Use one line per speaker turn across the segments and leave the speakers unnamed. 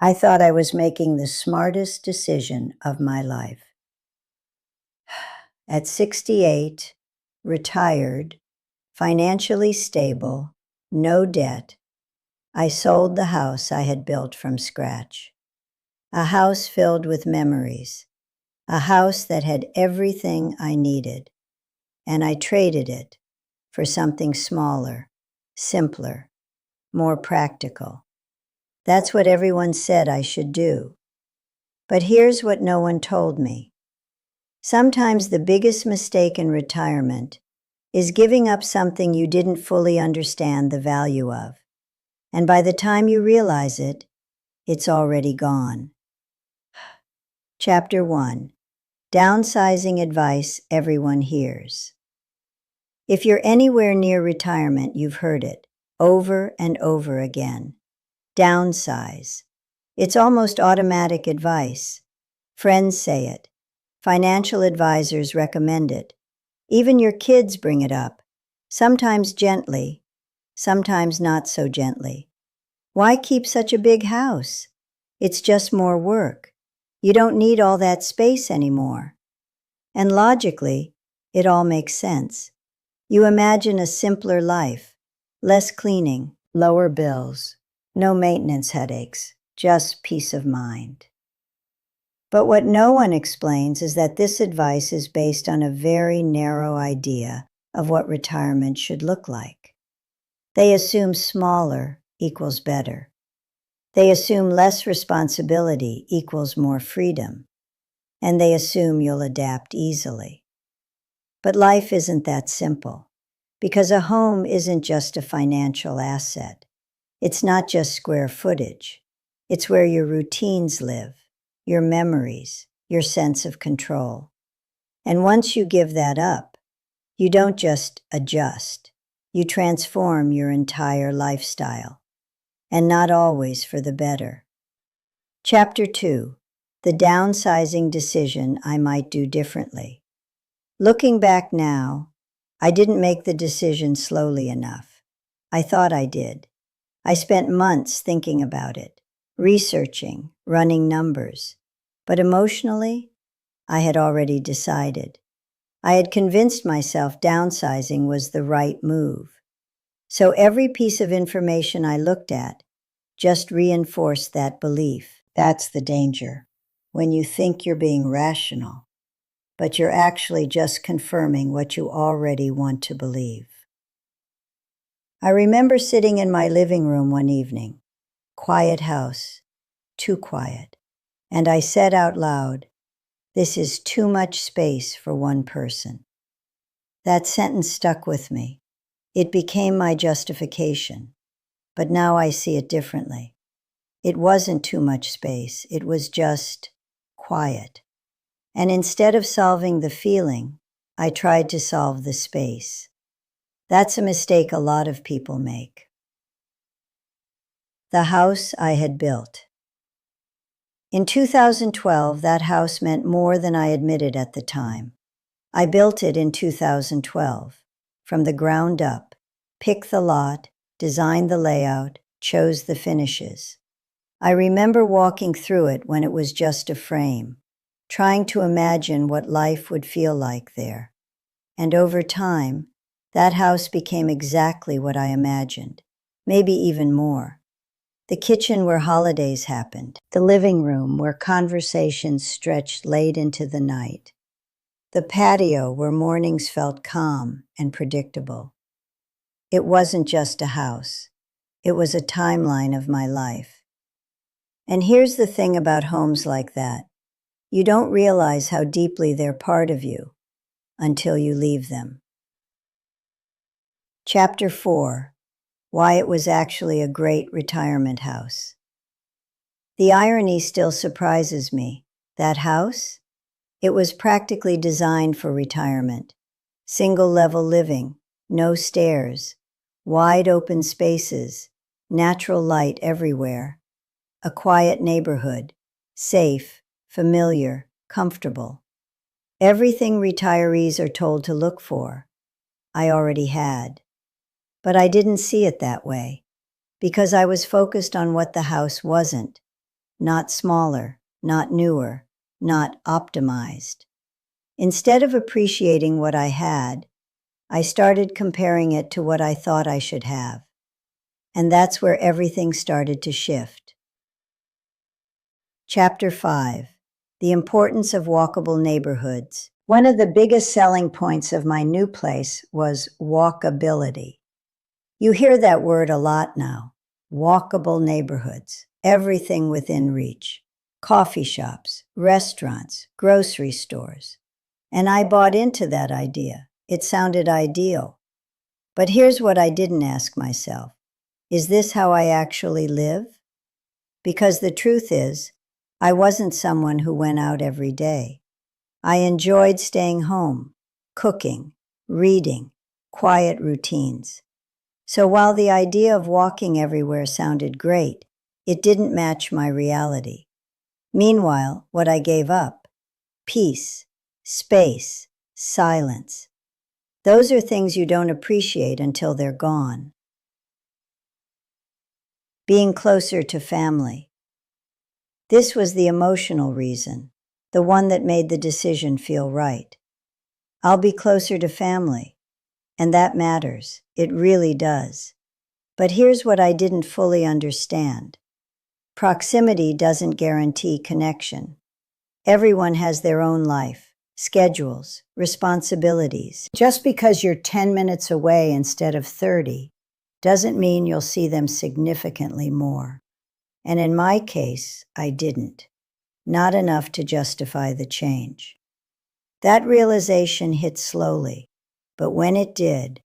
I thought I was making the smartest decision of my life. At 68, retired, financially stable, no debt, I sold the house I had built from scratch. A house filled with memories, a house that had everything I needed, and I traded it for something smaller, simpler, more practical. That's what everyone said I should do. But here's what no one told me. Sometimes the biggest mistake in retirement is giving up something you didn't fully understand the value of. And by the time you realize it, it's already gone. Chapter 1. Downsizing Advice Everyone Hears. If you're anywhere near retirement, you've heard it over and over again. Downsize. It's almost automatic advice. Friends say it. Financial advisors recommend it. Even your kids bring it up, sometimes gently, sometimes not so gently. Why keep such a big house? It's just more work. You don't need all that space anymore. And logically, it all makes sense. You imagine a simpler life, less cleaning, lower bills, no maintenance headaches, just peace of mind. But what no one explains is that this advice is based on a very narrow idea of what retirement should look like. They assume smaller equals better. They assume less responsibility equals more freedom. And they assume you'll adapt easily. But life isn't that simple, because a home isn't just a financial asset. It's not just square footage. It's where your routines live, your memories, your sense of control. And once you give that up, you don't just adjust. You transform your entire lifestyle, and not always for the better. Chapter 2. The Downsizing Decision I Might Do Differently. Looking back now, I didn't make the decision slowly enough. I thought I did. I spent months thinking about it, researching, running numbers. But emotionally, I had already decided. I had convinced myself downsizing was the right move. So every piece of information I looked at just reinforced that belief. That's the danger. When you think you're being rational, but you're actually just confirming what you already want to believe. I remember sitting in my living room one evening, quiet house, too quiet, and I said out loud, "This is too much space for one person." That sentence stuck with me. It became my justification, but now I see it differently. It wasn't too much space, it was just quiet. And instead of solving the feeling, I tried to solve the space. That's a mistake a lot of people make. The house I had built. In 2012, that house meant more than I admitted at the time. I built it in 2012, from the ground up, picked the lot, designed the layout, chose the finishes. I remember walking through it when it was just a frame, trying to imagine what life would feel like there. And over time, that house became exactly what I imagined, maybe even more. The kitchen where holidays happened, the living room where conversations stretched late into the night, the patio where mornings felt calm and predictable. It wasn't just a house. It was a timeline of my life. And here's the thing about homes like that. You don't realize how deeply they're part of you until you leave them. Chapter 4. Why it was actually a great retirement house. The irony still surprises me. That house? It was practically designed for retirement. Single-level living, no stairs, wide open spaces, natural light everywhere. A quiet neighborhood, safe, familiar, comfortable. Everything retirees are told to look for, I already had. But I didn't see it that way, because I was focused on what the house wasn't, not smaller, not newer, not optimized. Instead of appreciating what I had, I started comparing it to what I thought I should have. And that's where everything started to shift. Chapter 5: The Importance of Walkable Neighborhoods. One of the biggest selling points of my new place was walkability. You hear that word a lot now. Walkable neighborhoods, everything within reach. Coffee shops, restaurants, grocery stores. And I bought into that idea. It sounded ideal. But here's what I didn't ask myself. Is this how I actually live? Because the truth is, I wasn't someone who went out every day. I enjoyed staying home, cooking, reading, quiet routines. So while the idea of walking everywhere sounded great, it didn't match my reality. Meanwhile, what I gave up: peace, space, silence. Those are things you don't appreciate until they're gone. Being closer to family. This was the emotional reason, the one that made the decision feel right. I'll be closer to family, and that matters. It really does. But here's what I didn't fully understand. Proximity doesn't guarantee connection. Everyone has their own life, schedules, responsibilities. Just because you're 10 minutes away instead of 30 doesn't mean you'll see them significantly more. And in my case, I didn't. Not enough to justify the change. That realization hit slowly, but when it did,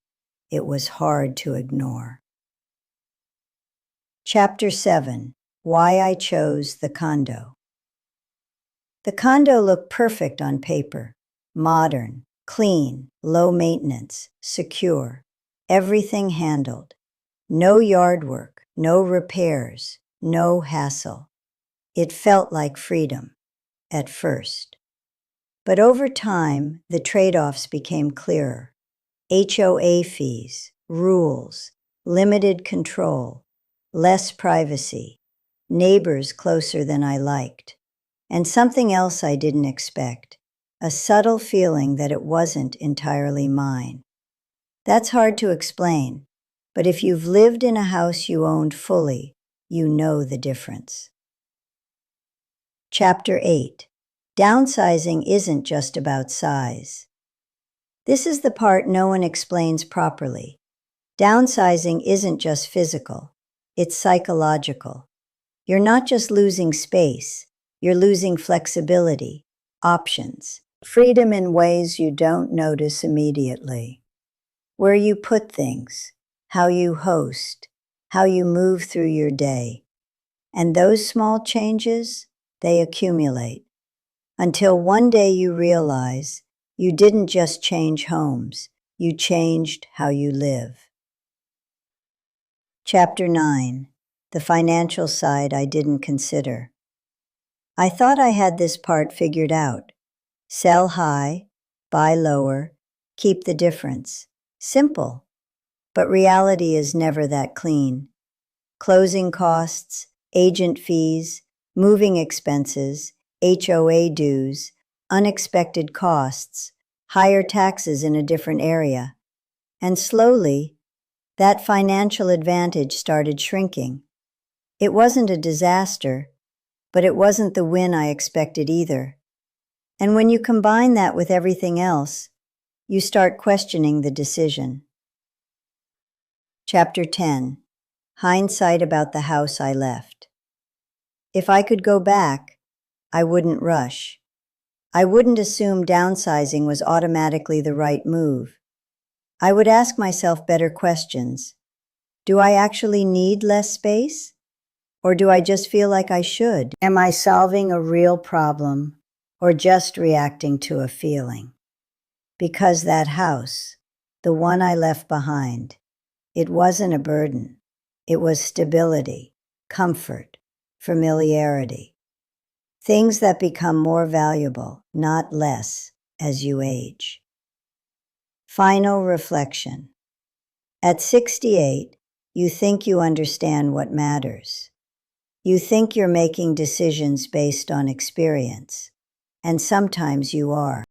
it was hard to ignore. Chapter 7: Why I Chose the Condo. The condo looked perfect on paper. Modern, clean, low maintenance, secure. Everything handled. No yard work, no repairs, no hassle. It felt like freedom, at first. But over time, the trade-offs became clearer. HOA fees, rules, limited control, less privacy, neighbors closer than I liked, and something else I didn't expect, a subtle feeling that it wasn't entirely mine. That's hard to explain, but if you've lived in a house you owned fully, you know the difference. Chapter 8: Downsizing isn't just about size. This is the part no one explains properly. Downsizing isn't just physical, it's psychological. You're not just losing space, you're losing flexibility, options, freedom in ways you don't notice immediately. Where you put things, how you host, how you move through your day. And those small changes, they accumulate. Until one day you realize you didn't just change homes, you changed how you live. Chapter 9: The Financial Side I Didn't Consider. I thought I had this part figured out. Sell high, buy lower, keep the difference. Simple. But reality is never that clean. Closing costs, agent fees, moving expenses, HOA dues, unexpected costs, higher taxes in a different area. And slowly, that financial advantage started shrinking. It wasn't a disaster, but it wasn't the win I expected either. And when you combine that with everything else, you start questioning the decision. Chapter 10: Hindsight about the house I left. If I could go back, I wouldn't rush. I wouldn't assume downsizing was automatically the right move. I would ask myself better questions. Do I actually need less space? Or do I just feel like I should? Am I solving a real problem or just reacting to a feeling? Because that house, the one I left behind, it wasn't a burden. It was stability, comfort, familiarity. Things that become more valuable, not less, as you age. Final reflection. At 68, you think you understand what matters. You think you're making decisions based on experience, and sometimes you are.